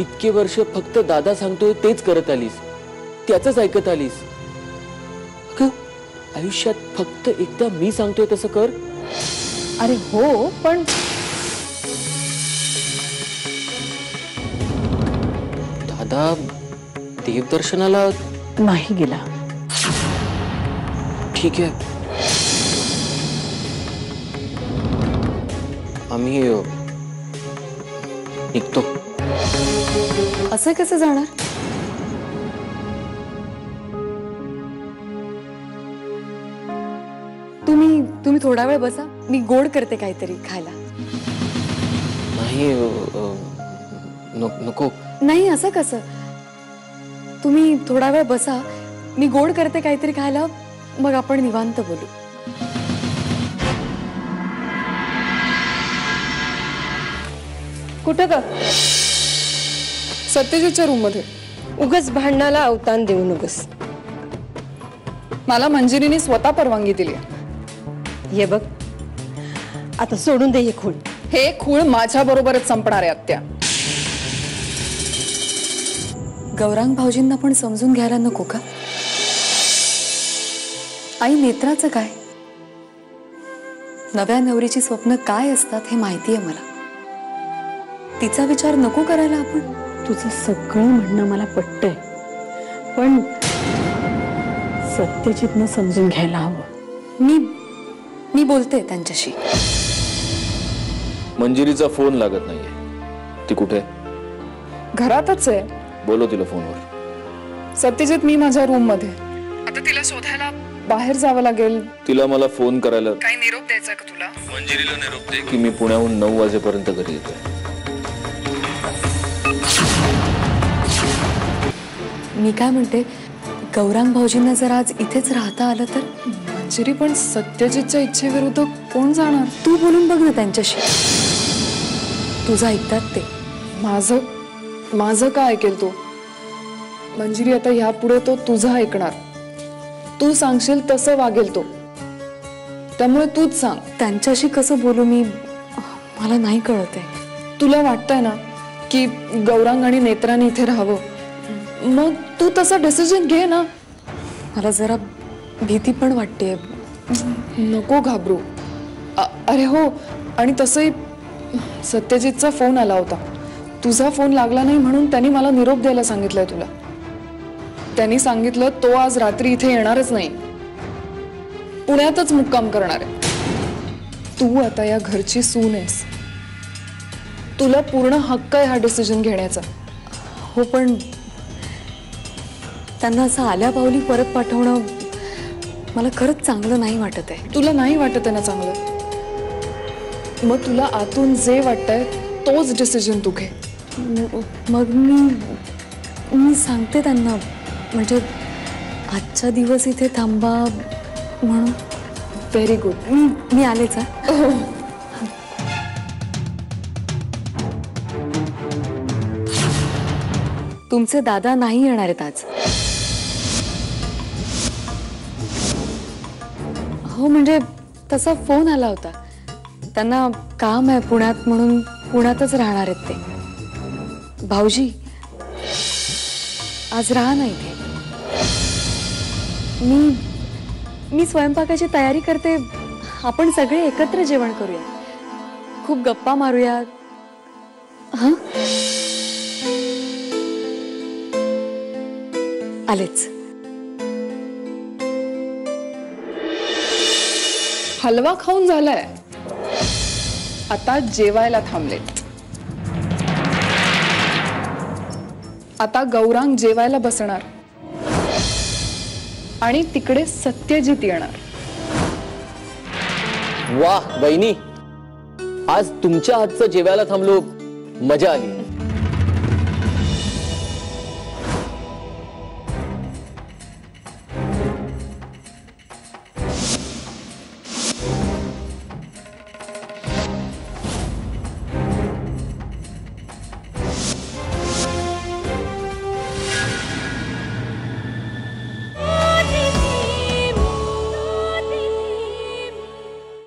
इतके वर्ष फक्त दादा सांगतोय तेच करत आलीस, त्याचंच ऐकत आलीस. अगं आयुष्यात फक्त एकदा मी सांगतोय तसं कर. अरे हो, पण दादा देवदर्शनाला नाही गेला. ठीक आहे, आम्ही निघतो. असं कसं जाणार? तुम्ही थोडा वेळ बसा, मी गोड करते काहीतरी खायला. नाही नको. नाही असं कसं, तुम्ही थोडा वेळ बसा, मी गोड करते काहीतरी खायला, मग आपण निवांत बोलू. कुठं ग? सत्यजितच्या रूम मध्ये. उगच भांडणाला अवतान देऊ नकोस. मला मंजिरीने स्वतः परवानगी दिली. ये बघ, आता सोडून दे हे खूळ. हे खूळ माझ्या बरोबरच संपणार आहे आत्या. गौरांग भाऊजींना पण समजून घ्यायला नको का? आई नेत्राचं काय? नव्या नवरीची स्वप्न काय असतात हे माहिती आहे मला. तिचा विचार नको करायला आपण. तुझं सगळं म्हणणं मला पटतंय, पण सत्यजितनं समजून घ्यायला हवं. मी बोलते त्यांच्याशी. मंजिरीचा फोन लागत नाहीये. ती कुठे? घरातच आहे. बोलो तिला फोनवर. सत्यजित, मी माझ्या रूम मध्ये. आता तिला शोधायला बाहेर जावं लागेल. तिला मला फोन करायला. काही निरोप द्यायचा का तुला? मंजिरीला निरोप दे की मी पुण्याहून 9 वाजेपर्यंत घरी येतोय. मी काय म्हणते, गौरांग भाऊजींना जर आज इथेच राहता आलं तर? मंजिरी, पण सत्यजितच्या इच्छेविरुद्ध कोण जाणार? तू बोलून बघ ना त्यांच्याशी. तुझं ऐकतात ते. माझं काय ऐकेल तो? मंजिरी, आता ह्यापुढे तो तुझं ऐकणार. तू सांगशील तसं वागेल तो. त्यामुळे तूच सांग. त्यांच्याशी कसं बोलू मी, मला नाही कळत आहे. तुला वाटतंय ना की गौरांग आणि नेत्रांनी इथे राहावं, मग तू तसा डिसिजन घे ना. मला जरा भीती पण वाटते. नको घाबरू. अरे हो, आणि तसंही सत्यजितचा फोन आला होता. तुझा फोन लागला नाही म्हणून त्यांनी मला निरोप द्यायला सांगितलंय तुला. त्यांनी सांगितलं तो आज रात्री इथे येणारच नाही, पुण्यातच मुक्काम करणार आहे. तू आता या घरची सून आहेस. तुला पूर्ण हक्क आहे हा डिसिजन घेण्याचा. हो, पण त्यांना असं आल्या पावली परत पाठवणं मला खरंच चांगलं नाही वाटत आहे. तुला नाही वाटत आहे ना चांगलं? मग तुला आतून जे वाटतंय तोच डिसिजन तू घे. मग मी सांगते त्यांना, म्हणजे आजचा दिवस इथे थांबा म्हणून. Very good. मी आलेच. तुमचे दादा नाही येणार आहेत आज. हो, म्हणजे तसा फोन आला होता. त्यांना काम आहे पुण्यात म्हणून पुण्यातच राहणार आहेत ते. भाऊजी आज राहा ना इथे. मी स्वयंपाकाची तयारी करते. आपण सगळे एकत्र जेवण करूया, खूप गप्पा मारूया. हां, आलेच. हलवा खाऊन झालाय, आता जेवायला थांबलेत. आता गौरांग जेवायला बसणार आणि तिकडे सत्यजित येणार. वाह बहिणी, आज तुमच्या हातचं जेवायला थांबलो, मजा आली.